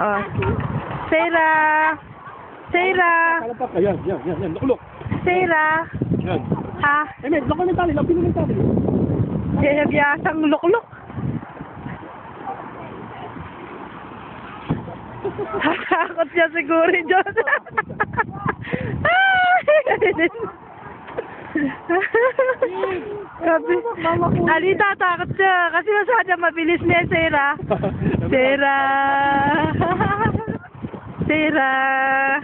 Oh. Sarah! Sarah! Kalapak ka, yan. Nakulok. Sarah! Yan. Ha? May, loko ng tali. Lapin ng tali. Biyasang lukluk. Takot siya siguro, Diyos. Alita, takot siya. Kasi masyadong mabilis niya, Sarah. Sarah. Sarah.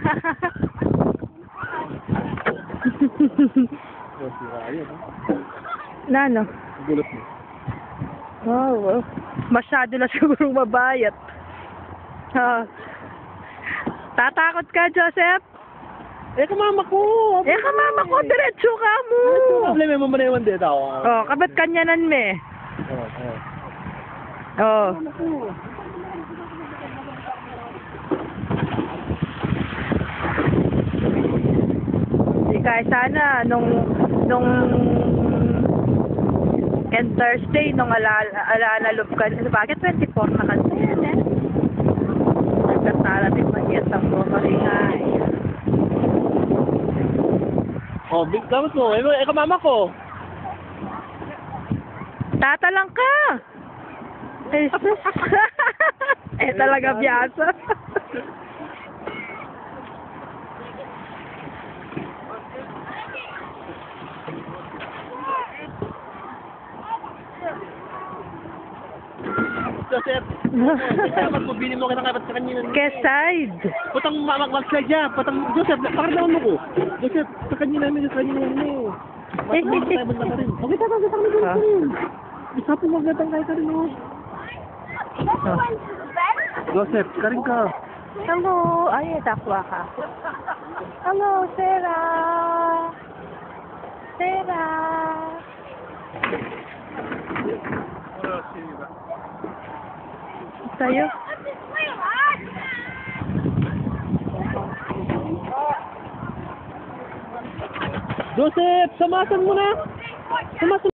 Nano? Gulat mo. Oh, masyado na siguro mabayat. Tatakot ka, Joseph? Kamama ko. Kamama ko, diretso ka mo. Problema mo ba na yung dito? Oh, kabat kanyanan me. Oh. Di kaya sana nung and Thursday nung alalalob ka. Bakit 24 na kasi yan eh? Nagkasala din mag-iatang mo maringay. Oh, big dapat mo. Kamama ko. Tatalang ka! Talaga biyasa. Joseph, dapat mo binin mo ka ng kapat sa kanina. Keside. Putang mag-slide siya. Putang, Joseph, pakardaman mo ko. Joseph, sa kanina namin. Matay rin. Okay, tatang kami ko rin. Isa po magdatang kayo ka rin, oh. Joseph, karin ka. Hello. Ay, takwa ka. Hello, Sarah. Sarah. Tayo. Joseph, samasan mo na. Samasan